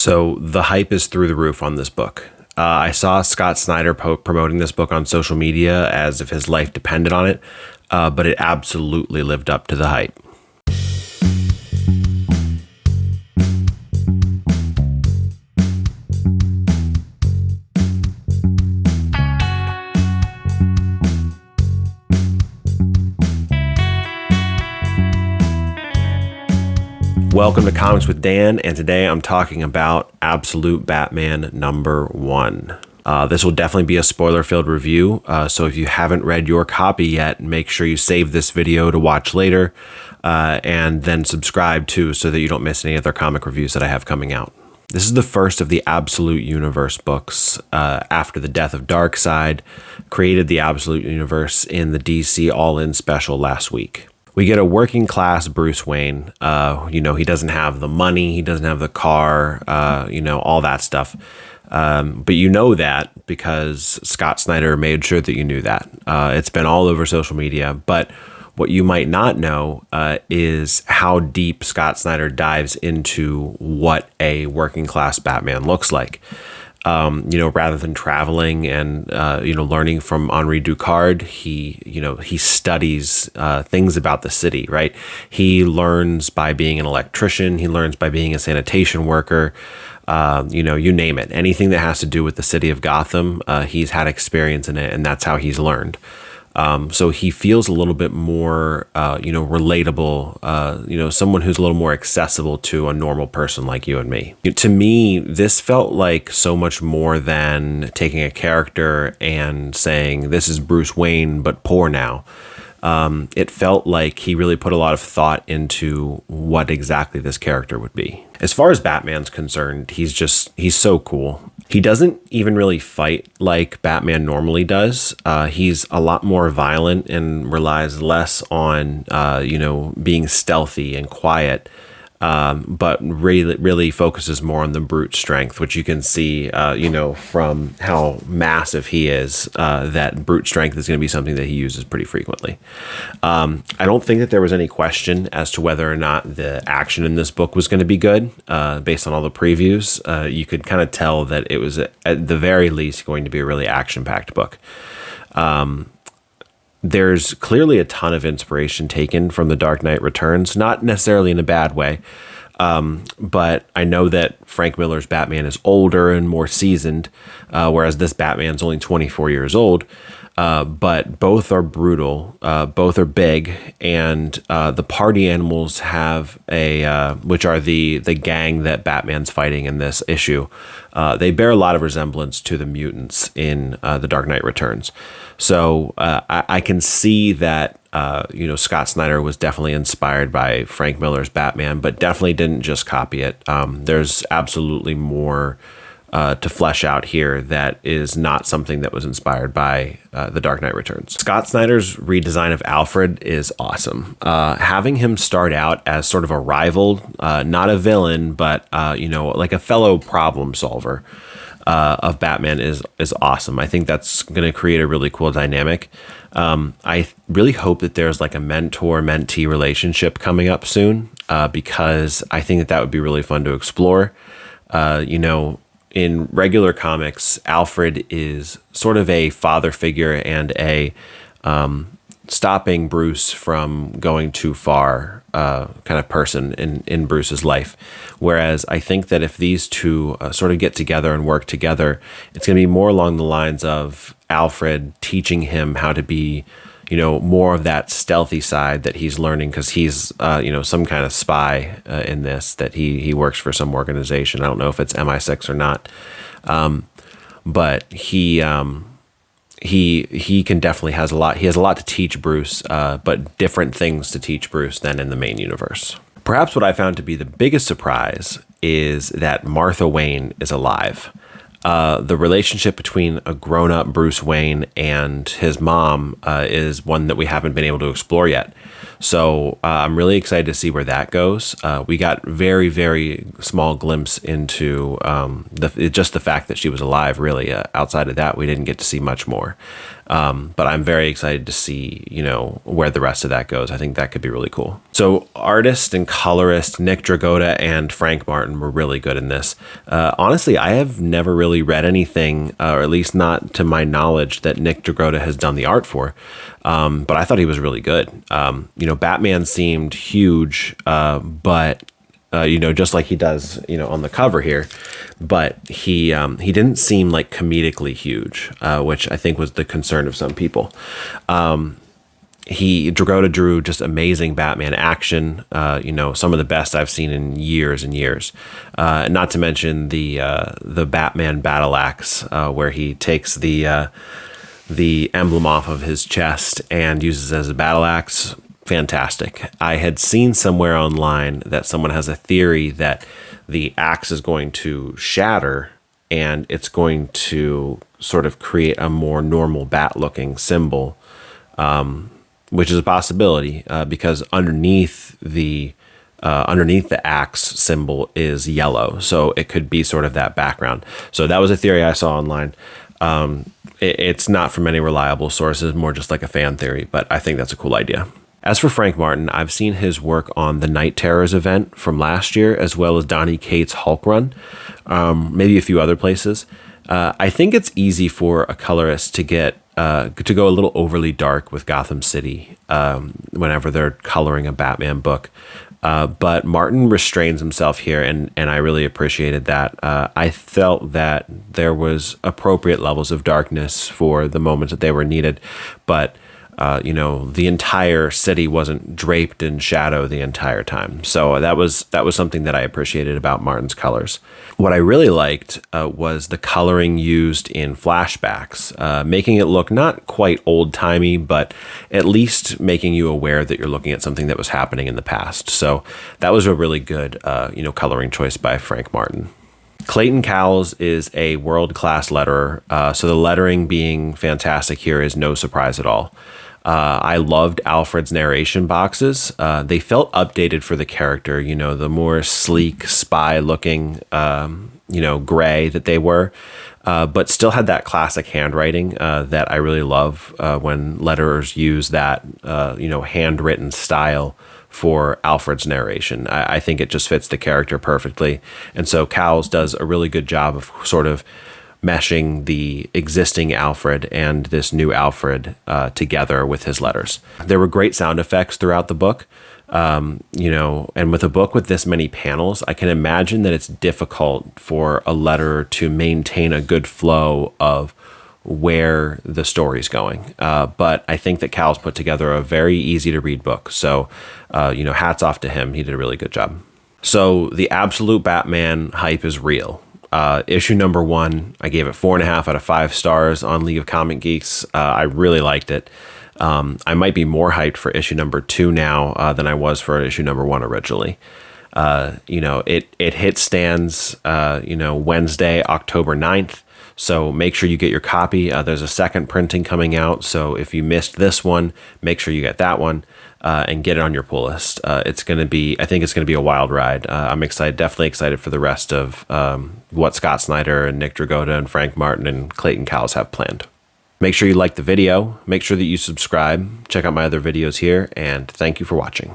So the hype is through the roof on this book. I saw Scott Snyder promoting this book on social media as if his life depended on it, but it absolutely lived up to the hype. Welcome to Comics with Dan, and today I'm talking about Absolute Batman #1. This will definitely be a spoiler-filled review, so if you haven't read your copy yet, make sure you save this video to watch later, and then subscribe too so that you don't miss any other comic reviews that I have coming out. This is the first of the Absolute Universe books. After the death of Darkseid, created the Absolute Universe in the DC All-In special last week. We get a working class Bruce Wayne. He doesn't have the money, he doesn't have the car, all that stuff. But you know that because Scott Snyder made sure that you knew that. It's been all over social media. But what you might not know is how deep Scott Snyder dives into what a working class Batman looks like. Rather than traveling and, learning from Henri Ducard, he studies things about the city, right? He learns by being an electrician. He learns by being a sanitation worker. You name it. Anything that has to do with the city of Gotham, he's had experience in it, and that's how he's learned. So he feels a little bit more, relatable, someone who's a little more accessible to a normal person like you and me. To me, this felt like so much more than taking a character and saying, this is Bruce Wayne, but poor now. It felt like he really put a lot of thought into what exactly this character would be. As far as Batman's concerned, he's so cool. He doesn't even really fight like Batman normally does. He's a lot more violent and relies less on, being stealthy and quiet, but really focuses more on the brute strength, which you can see, from how massive he is, that brute strength is going to be something that he uses pretty frequently. I don't think that there was any question as to whether or not the action in this book was going to be good. Based on all the previews, you could kind of tell that it was at the very least going to be a really action-packed book. There's clearly a ton of inspiration taken from The Dark Knight Returns, not necessarily in a bad way, but I know that Frank Miller's Batman is older and more seasoned, whereas this Batman's only 24 years old. But both are brutal, both are big, and the party animals have which are the gang that Batman's fighting in this issue. They bear a lot of resemblance to the mutants in The Dark Knight Returns. So I can see that, Scott Snyder was definitely inspired by Frank Miller's Batman, but definitely didn't just copy it. There's absolutely more to flesh out here that is not something that was inspired by The Dark Knight Returns. Scott Snyder's redesign of Alfred is awesome. Having him start out as sort of a rival, not a villain, but like a fellow problem solver of Batman is awesome. I think that's going to create a really cool dynamic. I really hope that there's like a mentor-mentee relationship coming up soon, because I think that would be really fun to explore. In regular comics, Alfred is sort of a father figure and a stopping Bruce from going too far kind of person in Bruce's life. Whereas I think that if these two sort of get together and work together, it's going to be more along the lines of Alfred teaching him how to be, more of that stealthy side that he's learning, because he's, some kind of spy in this, that he works for some organization. I don't know if it's MI6 or not. But he can definitely he has a lot to teach Bruce, but different things to teach Bruce than in the main universe. Perhaps what I found to be the biggest surprise is that Martha Wayne is alive. The relationship between a grown-up Bruce Wayne and his mom is one that we haven't been able to explore yet. So I'm really excited to see where that goes. We got very, very small glimpse into just the fact that she was alive, really. Outside of that, we didn't get to see much more. But I'm very excited to see, where the rest of that goes. I think that could be really cool. So artist and colorist Nick Dragotta and Frank Martin were really good in this. Honestly, I have never really read anything, or at least not to my knowledge, that Nick Dragotta has done the art for. But I thought he was really good. Batman seemed huge, but just like he does, on the cover here, but he didn't seem like comedically huge, which I think was the concern of some people. Dragotta drew just amazing Batman action, some of the best I've seen in years and years. Not to mention the Batman battle axe, where he takes the emblem off of his chest and uses it as a battle axe. Fantastic. I had seen somewhere online that someone has a theory that the axe is going to shatter and it's going to sort of create a more normal bat-looking symbol, which is a possibility, because underneath the axe symbol is yellow, so it could be sort of that background. So that was a theory I saw online. It's not from any reliable sources, more just like a fan theory, but I think that's a cool idea. As for Frank Martin, I've seen his work on the Night Terrors event from last year, as well as Donny Cates' Hulk run, maybe a few other places. I think it's easy for a colorist to go a little overly dark with Gotham City whenever they're coloring a Batman book. But Martin restrains himself here, and I really appreciated that. I felt that there was appropriate levels of darkness for the moments that they were needed, but the entire city wasn't draped in shadow the entire time. So that was something that I appreciated about Martin's colors. What I really liked was the coloring used in flashbacks, making it look not quite old-timey, but at least making you aware that you're looking at something that was happening in the past. So that was a really good, coloring choice by Frank Martin. Clayton Cowles is a world-class letterer, so the lettering being fantastic here is no surprise at all. I loved Alfred's narration boxes. They felt updated for the character, the more sleek, spy-looking, gray that they were, but still had that classic handwriting that I really love when letterers use that, handwritten style for Alfred's narration. I think it just fits the character perfectly. And so Cowles does a really good job of sort of meshing the existing Alfred and this new Alfred together with his letters. There were great sound effects throughout the book, and with a book with this many panels, I can imagine that it's difficult for a letterer to maintain a good flow of where the story's going. But I think that Cowles put together a very easy to read book. So, hats off to him. He did a really good job. So the absolute Batman hype is real. Issue number 1, I gave it 4.5 out of 5 stars on League of Comic Geeks. I really liked it. I might be more hyped for issue number 2 now than I was for issue number 1 originally. It hit stands, Wednesday, October 9th. So make sure you get your copy. There's a second printing coming out. So if you missed this one, make sure you get that one and get it on your pull list. I think it's going to be a wild ride. I'm excited, definitely excited for the rest of what Scott Snyder and Nick Dragotta and Frank Martin and Clayton Cowles have planned. Make sure you like the video. Make sure that you subscribe. Check out my other videos here. And thank you for watching.